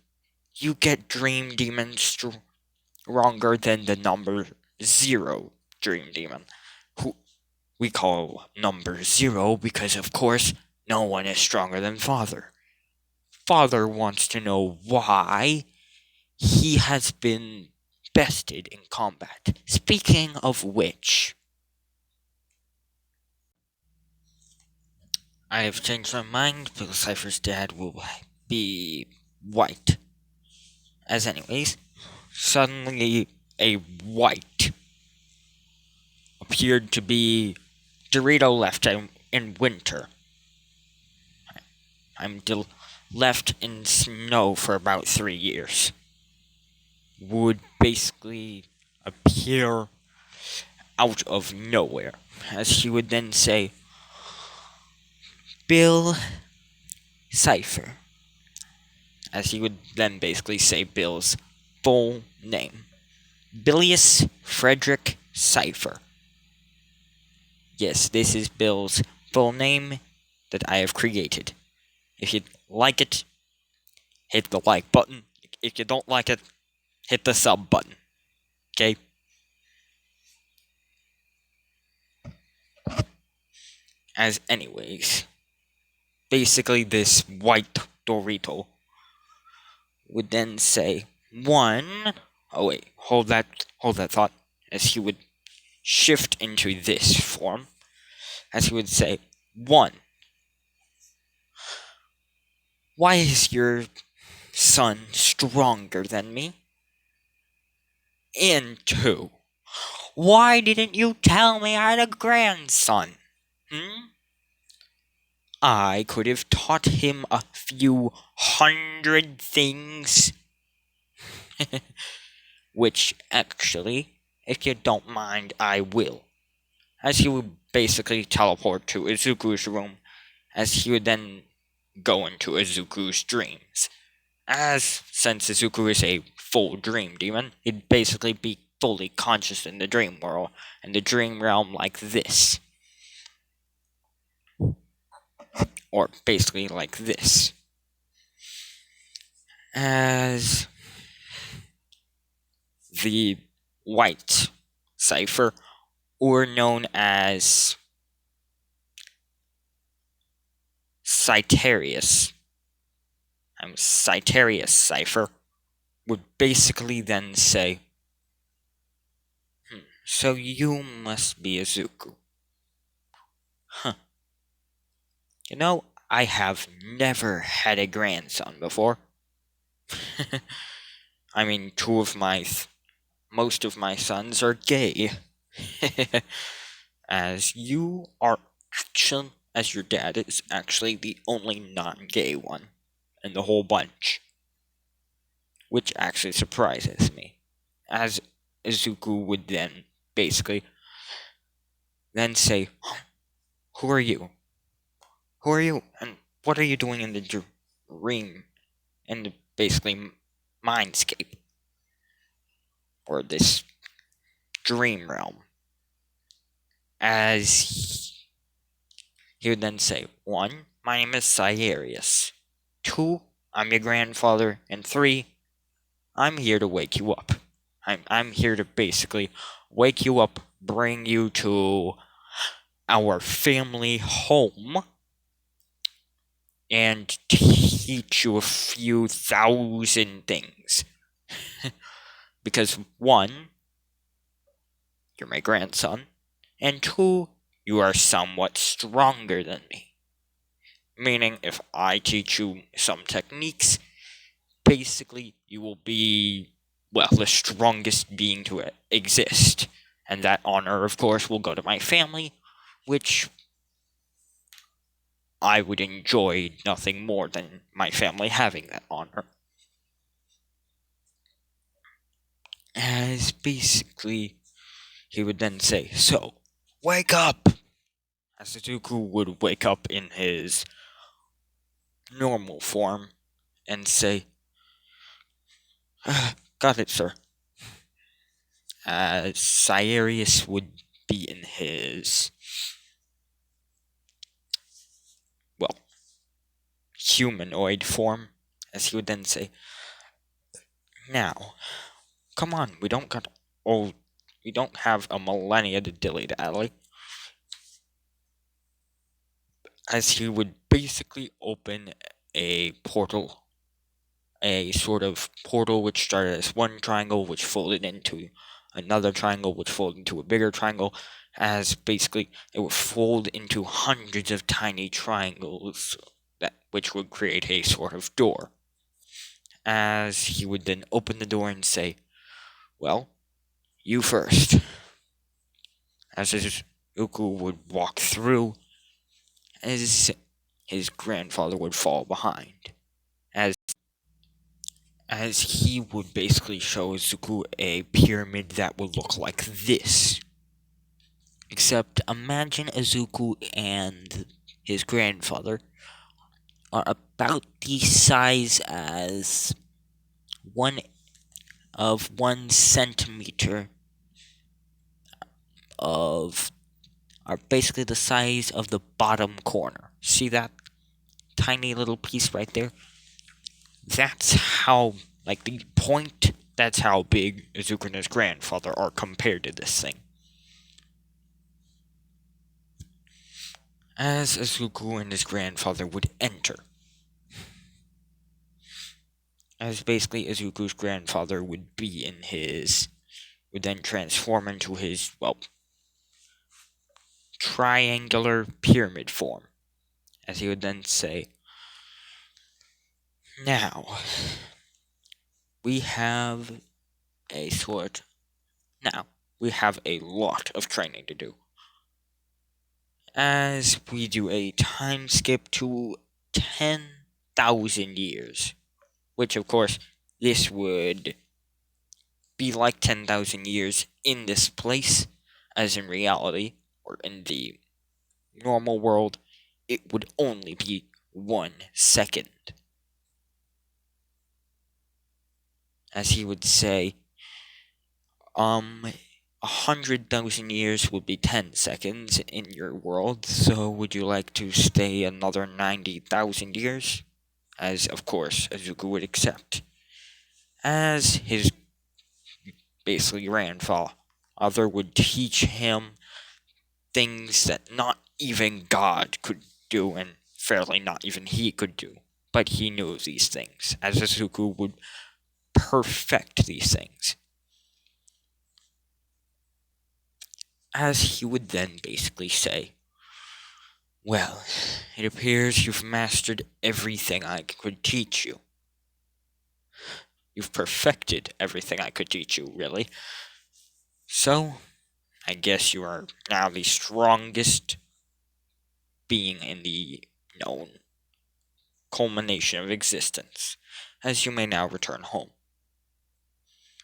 you get Dream Demon stronger than the number 0 Dream Demon, who we call number 0 because, of course, no one is stronger than Father. Father wants to know why he has been bested in combat. Speaking of which, I have changed my mind because Cypher's dad will be white. As anyways, suddenly a white appeared to be Dorito left in winter. I'm left in snow for about 3 years. Would basically appear out of nowhere, as he would then say, Bill Cypher. As he would then basically say Bill's full name. Bilius Frederick Cypher. Yes, this is Bill's full name that I have created. If you like it, hit the like button. If you don't like it, hit the sub button. Okay? As anyways, basically this white Dorito would then say, 1... Oh wait, hold that thought. As he would shift into this form. As he would say, 1. Why is your son stronger than me? And 2. Why didn't you tell me I had a grandson? I could have taught him a few hundred things Which, actually, if you don't mind, I will. As he would basically teleport to Izuku's room, as he would then go into Izuku's dreams. As since Izuku is a full dream demon, he'd basically be fully conscious in the dream world, in the dream realm like this. Or basically like this. As the white cipher, or known as Cyterius. Cyterius cipher would basically then say, so you must be Izuku. Huh. You know, I have never had a grandson before. I mean, most of my sons are gay. As you are as your dad is actually the only non-gay one in the whole bunch. Which actually surprises me. As Izuku would then basically then say, who are you? Who are you? And what are you doing in the dream? In the basically mindscape? Or this dream realm? As he would then say, 1, my name is Cyarius. 2, I'm your grandfather. And 3, I'm here to wake you up. I'm here to basically wake you up, bring you to our family home, and teach you a few thousand things. Because 1, you're my grandson, and 2, you are somewhat stronger than me. Meaning, if I teach you some techniques, basically you will be, well, the strongest being to exist. And that honor, of course, will go to my family, which I would enjoy nothing more than my family having that honor. As basically, he would then say, so, wake up! As Suzuku would wake up in his normal form and say, got it, sir. As Cyarius would be in his, well, humanoid form, as he would then say, now, come on, we don't have a millennia to dilly-dally. As he would basically open a portal, a sort of portal which started as one triangle, which folded into another triangle, which folded into a bigger triangle, as basically it would fold into hundreds of tiny triangles, which would create a sort of door. As he would then open the door and say, well, you first. As Izuku would walk through, as his grandfather would fall behind. As he would basically show Izuku a pyramid that would look like this. Except imagine Izuku and his grandfather are about the size as 1 centimeter are basically the size of the bottom corner. See that tiny little piece right there? That's how, like the point, that's how big Izuku and his grandfather are compared to this thing. As Izuku and his grandfather would enter, as basically Izuku's grandfather would then transform into his, well, triangular pyramid form. As he would then say, now, we have a lot of training to do. As we do a time skip to 10,000 years. Which, of course, this would be like 10,000 years in this place, as in reality, or in the normal world, it would only be 1 second. As he would say, 100,000 years would be 10 seconds in your world, so would you like to stay another 90,000 years? As, of course, Azuka would accept. As his basically grandfather would teach him things that not even God could do, and fairly not even he could do. But he knew these things, as Azuku would perfect these things. As he would then basically say, well, it appears you've mastered everything I could teach you. You've perfected everything I could teach you, really. So, I guess you are now the strongest being in the known culmination of existence, as you may now return home.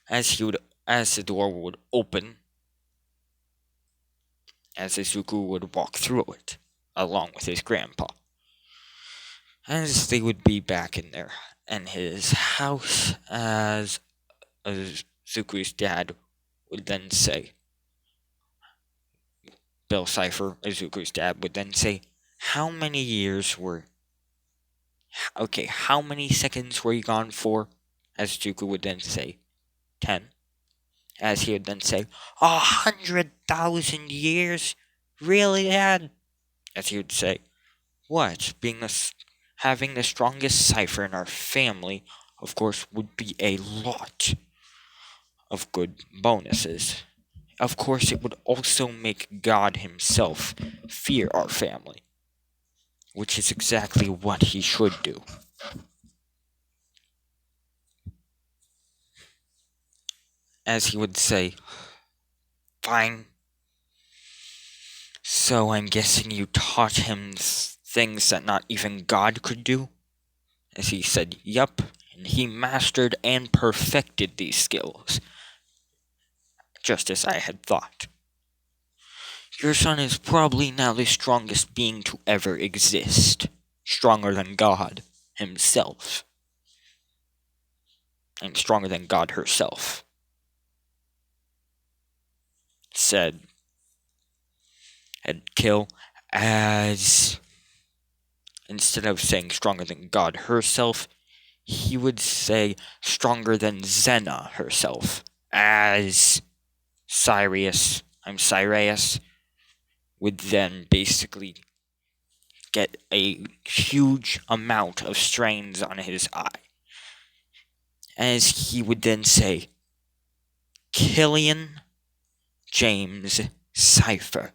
As the door would open, as Izuku would walk through it, along with his grandpa. As they would be back in his house, as Izuku's dad would then say, Bill Cypher, Izuku's dad, would then say, how many seconds were you gone for? As Izuku would then say, 10. As he would then say, 100,000 years? Really, Dad? As he would say, what? Having the strongest cipher in our family, of course, would be a lot of good bonuses. Of course, it would also make God himself fear our family, which is exactly what he should do. As he would say, fine. So I'm guessing you taught him things that not even God could do? As he said, yup, and he mastered and perfected these skills, just as I had thought. Your son is probably now the strongest being to ever exist, stronger than God himself, and stronger than God herself, said Ed Kill, as instead of saying stronger than God herself, he would say stronger than Xena herself, as Cyrus would then basically get a huge amount of strains on his eye. As he would then say, Killian James Cypher.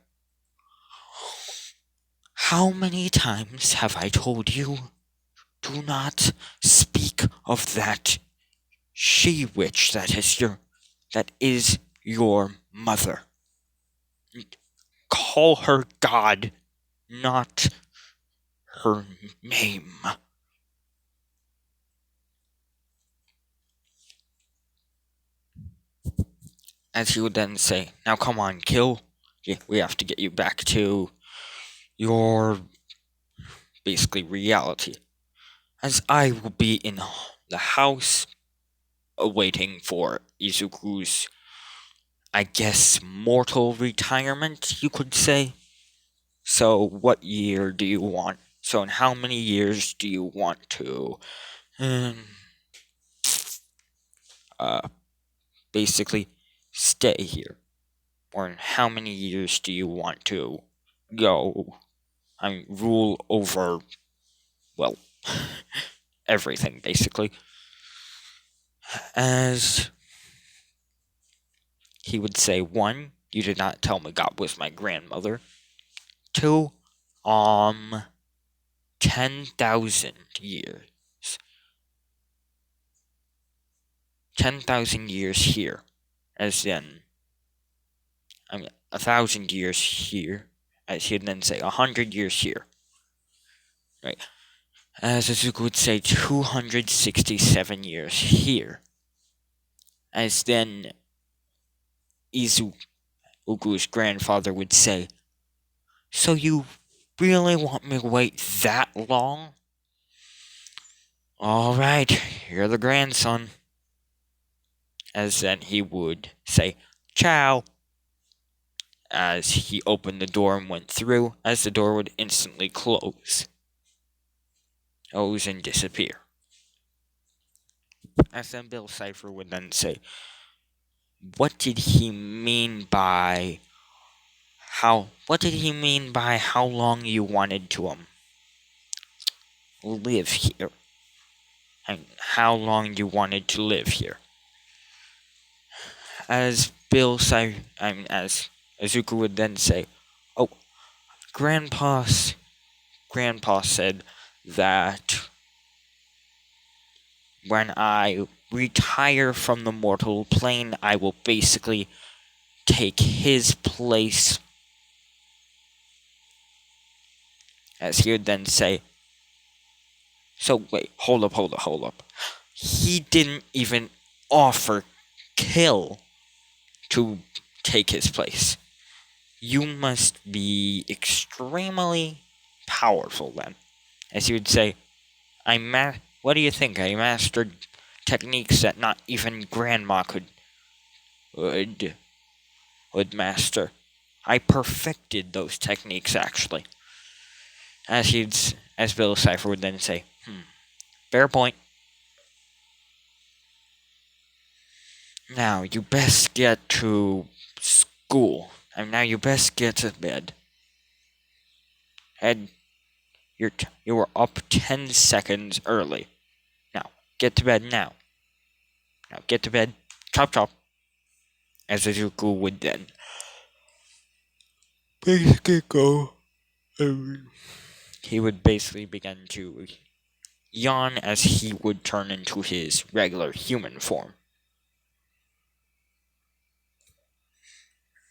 How many times have I told you, do not speak of that she-witch that is your mother. Call her God, not her name. As he would then say, now come on, Kill. We have to get you back to your basically reality. As I will be in the house awaiting for Izuku's, I guess, mortal retirement, you could say. So what year do you want? So in how many years do you want to basically stay here? Or in how many years do you want to go? Rule over, well, everything, basically. As he would say, 1, you did not tell me God was my grandmother. 2, 10,000 years. 10,000 years here. As in, 1,000 years here. As he'd then say, 100 years here. Right. As Izuku would say, 267 years here. As then Izuku's grandfather would say, "So you really want me to wait that long? All right, you're the grandson." As then he would say, "Ciao," as he opened the door and went through, as the door would instantly close and disappear. As then Bill Cipher would then say, what did he mean by how long you wanted to live here? And how long you wanted to live here? As as Azuka would then say, "Oh, Grandpa said that when I retire from the mortal plane, I will basically take his place." As he would then say, "So wait, hold up. He didn't even offer kill to take his place. You must be extremely powerful then." As he would say, what do you think? I mastered techniques that not even Grandma would master. I perfected those techniques, actually. As Bill Cipher would then say, fair point. Now you best get to school. And now you best get to bed. And you were up 10 seconds early. Now, get to bed now. Now, get to bed. Chop chop. As Izuku would then basically go. He would basically begin to yawn as he would turn into his regular human form.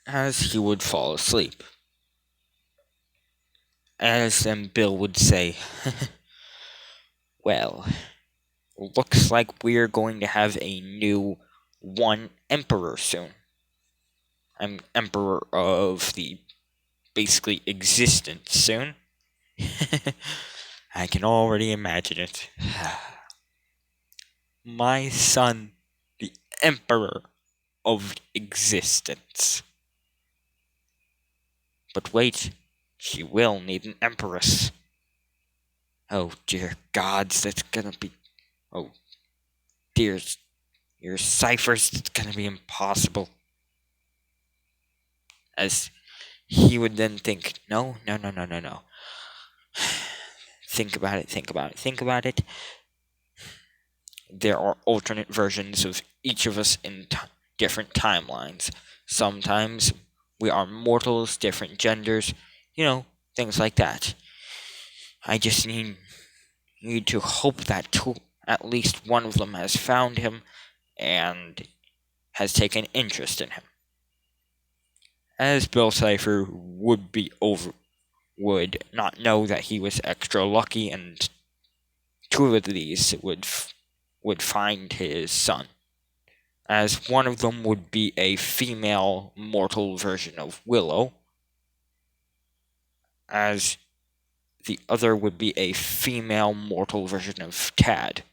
As he would fall asleep. As then Bill would say, well, looks like we're going to have a new emperor soon. I'm emperor of the basically existence soon. I can already imagine it. My son, the emperor of existence. But wait, she will need an empress. Oh dear gods, that's gonna be... Oh dear, your cyphers, it's gonna be impossible. As he would then think, no. Think about it. There are alternate versions of each of us in different timelines. Sometimes we are mortals, different genders, things like that. I just need to hope that at least one of them has found him and has taken interest in him. As Bill Cipher would not know that he was extra lucky, and two of these would find his son. As one of them would be a female mortal version of Willow, as the other would be a female mortal version of Tad,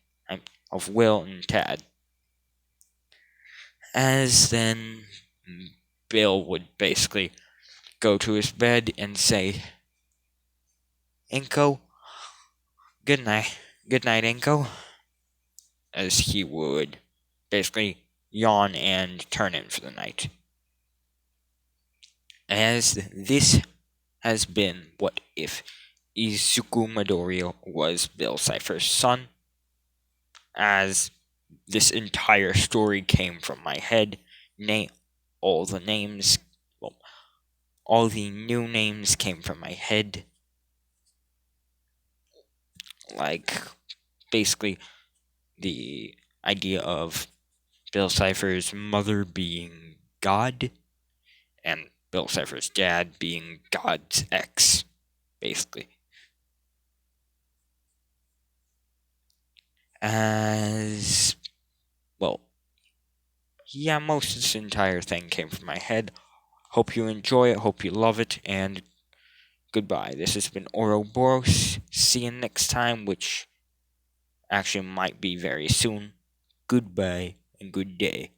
of Will and Tad. As then Bill would basically go to his bed and say, "Inko, good night, Inko," as he would basically yawn and turn in for the night. As this has been What If Izuku Midoriya was Bill Cipher's son, as this entire story came from my head. All the new names came from my head. Like, basically, the idea of Bill Cipher's mother being God, and Bill Cipher's dad being God's ex, basically. As, well, yeah, most of this entire thing came from my head. Hope you enjoy it, hope you love it, and goodbye. This has been Ouroboros. See you next time, which actually might be very soon. Goodbye and good day.